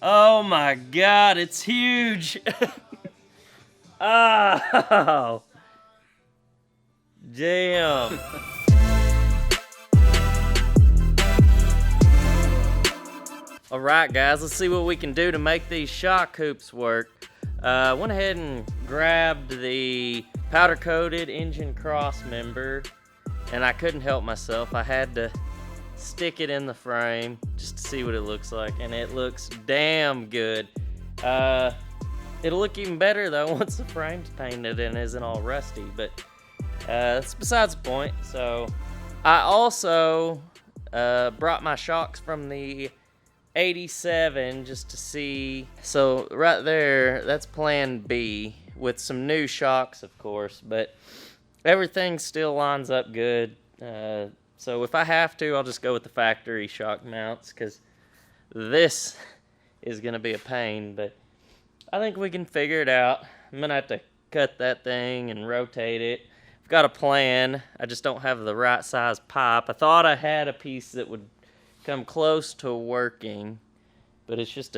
Oh my God, it's huge. Oh, damn. All right, guys, let's see what we can do to make these shock hoops work. I went ahead and grabbed the powder-coated engine cross member, and I couldn't help myself. I had to stick it in the frame just to see what it looks like, and it looks damn good. It'll look even better though once the frame's painted and isn't all rusty, but that's besides the point. So I also brought my shocks from the 87 just to see. So right there, that's plan B with some new shocks, of course, but everything still lines up good. So if I have to, I'll just go with the factory shock mounts, because this is going to be a pain, but I think we can figure it out. I'm going to have to cut that thing and rotate it. I've got a plan. I just don't have the right size pipe. I thought I had a piece that would come close to working, but it's just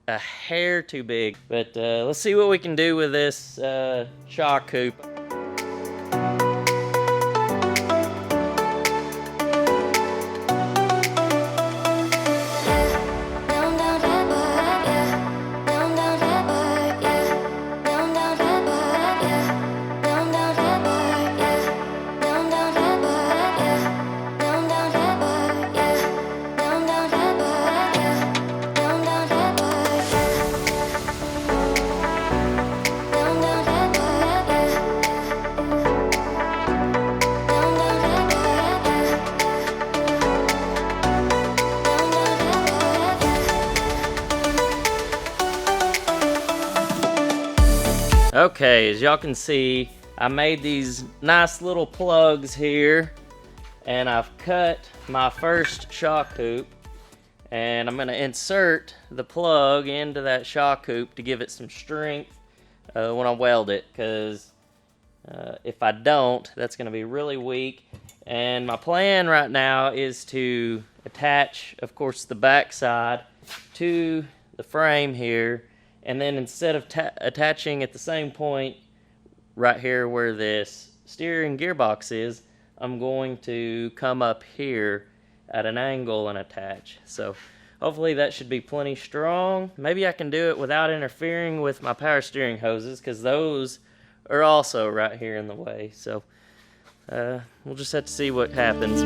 a hair too big. But let's see what we can do with this shock hoop. Okay, as y'all can see, I made these nice little plugs here, and I've cut my first shock hoop, and I'm gonna insert the plug into that shock hoop to give it some strength when I weld it, because if I don't, that's gonna be really weak. And my plan right now is to attach, of course, the back side to the frame here. And then instead of attaching at the same point right here where this steering gearbox is, I'm going to come up here at an angle and attach. So hopefully that should be plenty strong. Maybe I can do it without interfering with my power steering hoses, because those are also right here in the way. So we'll just have to see what happens.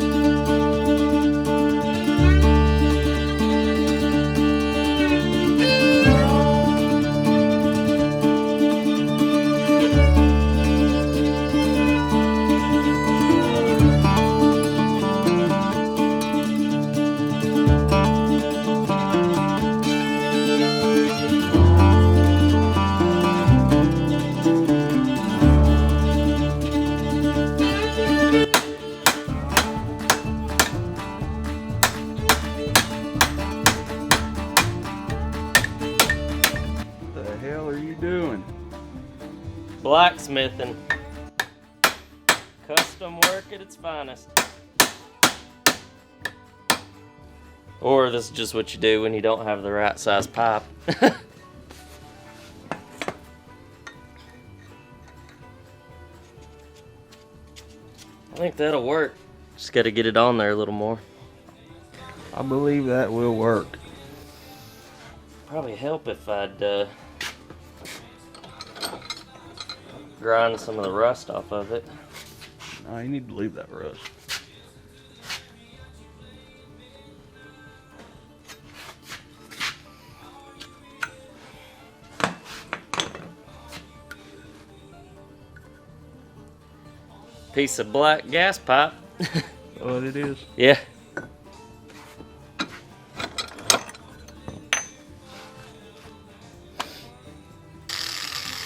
Blacksmithing. Custom work at its finest. Or this is just what you do when you don't have the right size pipe. I think that'll work. Just got to get it on there a little more. I believe that will work. Probably help if I'd grind some of the rust off of it. No, you need to leave that rust. Piece of black gas pipe. Oh, it is? Yeah.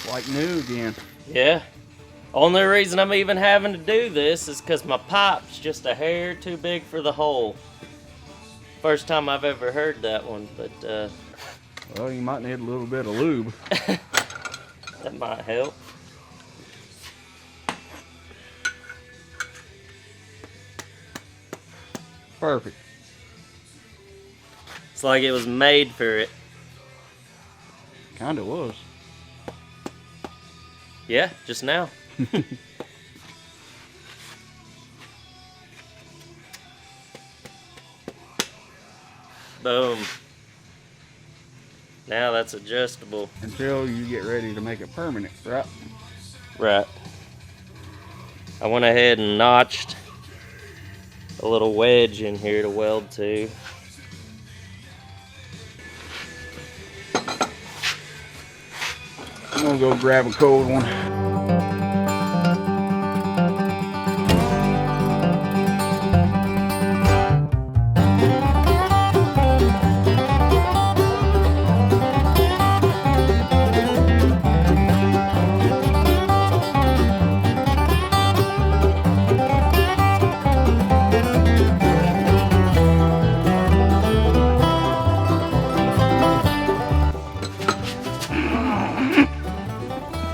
Like new again. Yeah. Only reason I'm even having to do this is because my pipe's just a hair too big for the hole. First time I've ever heard that one, but well, you might need a little bit of lube. That might help. Perfect. It's like it was made for it. Kinda was. Yeah, just now. Boom. Now that's adjustable. Until you get ready to make it permanent, right? Right. I went ahead and notched a little wedge in here to weld to. I'm gonna go grab a cold one.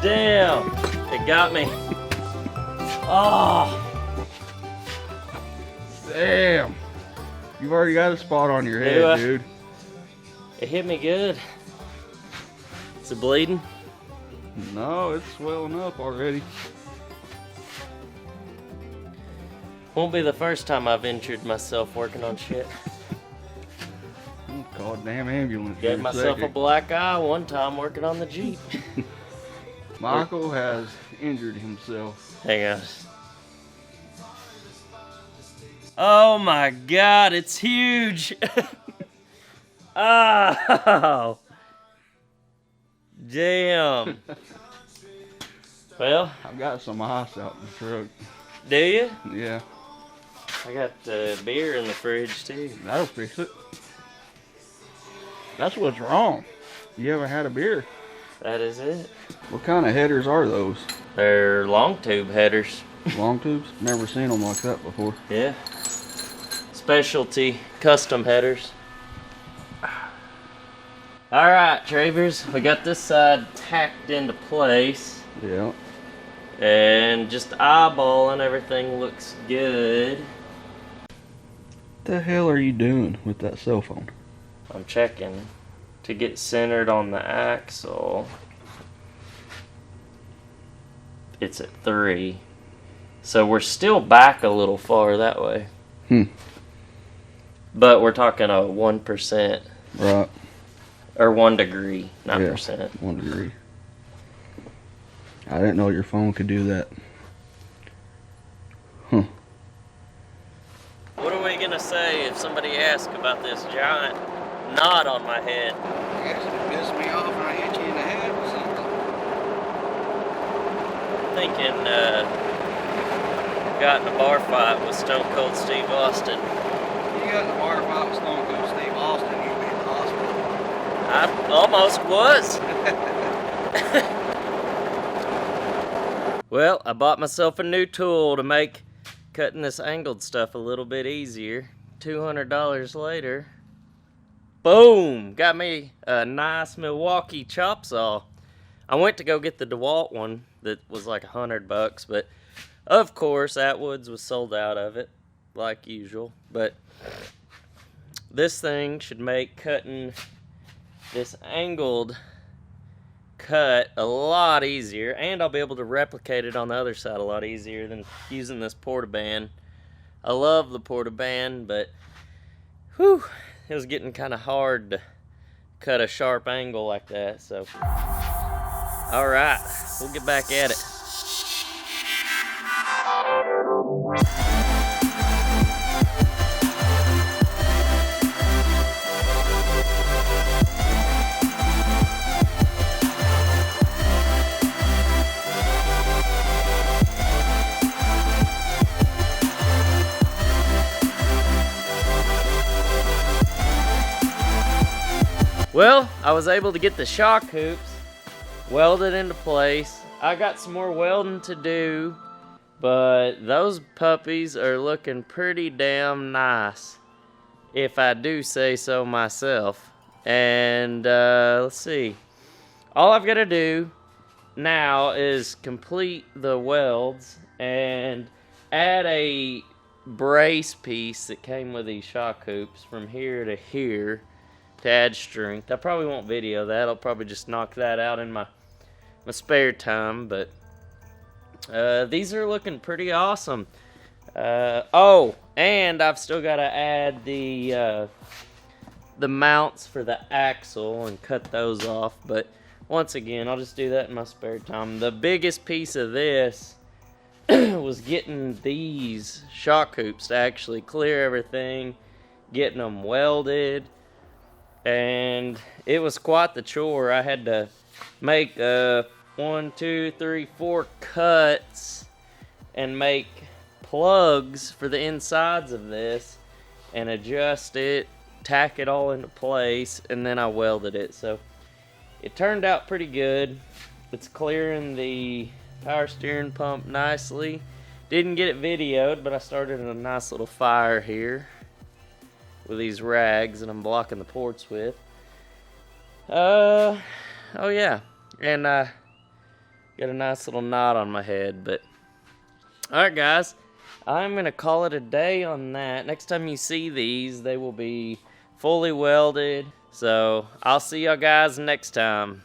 Damn, it got me. Oh, Damn. You've already got a spot on your Do head, I? dude. it hit me good. Is it bleeding? No, it's swelling up already. Won't be the first time I've injured myself working on shit. Call a damn ambulance. Gave in a myself a second. black eye one time working on the Jeep. Michael has injured himself. Hang on. Oh my God, it's huge. Oh, damn. Well, I've got some ice out in the truck. do you? Yeah, I got beer in the fridge too. that'll fix it. That's what's wrong. You ever had a beer? That is it. What kind of headers are those? They're long tube headers. Long tubes? Never seen them like that before. Yeah. Specialty custom headers. All right, Travers, we got this side tacked into place, Yeah. and just eyeballing, everything looks good. What the hell are you doing with that cell phone? I'm checking to get centered on the axle. It's at 3, so we're still back a little far that way. But we're talking a 1%. Right. Or 1 degree, not Yeah. percent. 1 degree. I didn't know your phone could do that. Huh. What are we gonna say if somebody asks about this giant knot on my head? I guess it pissed me off and I hit you in the head with something. Thinking, got in a bar fight with Stone Cold Steve Austin. You got in a bar fight with Stone Cold Steve Austin, you'd be in the hospital. I almost was. Well, I bought myself a new tool to make cutting this angled stuff a little bit easier. $200 later, boom, got me a nice Milwaukee chop saw. I went to go get the DeWalt one that was like $100, but of course Atwood's was sold out of it, like usual. But this thing should make cutting this angled cut a lot easier, and I'll be able to replicate it on the other side a lot easier than using this portaband. I love the portaband, but whew, it was getting kind of hard to cut a sharp angle like that. So all right, we'll get back at it. Well, I was able to get the shock hoops welded into place. I got some more welding to do, but those puppies are looking pretty damn nice, if I do say so myself. And let's see. All I've got to do now is complete the welds and add a brace piece that came with these shock hoops from here to here. to add strength. I probably won't video that. I'll probably just knock that out in my spare time, but these are looking pretty awesome. Oh, and I've still got to add the mounts for the axle and cut those off, but once again, I'll just do that in my spare time. The biggest piece of this was getting these shock hoops to actually clear everything, getting them welded, and it was quite the chore. I had to make 1, 2, 3, 4 cuts and make plugs for the insides of this and adjust it, tack it all into place, and then I welded it. So it turned out pretty good. It's clearing the power steering pump nicely. Didn't get it videoed, but I started a nice little fire here with these rags that I'm blocking the ports with. Oh yeah, and got a nice little knot on my head. But alright guys, I'm gonna call it a day on that. Next time you see these, they will be fully welded. So I'll see y'all guys next time.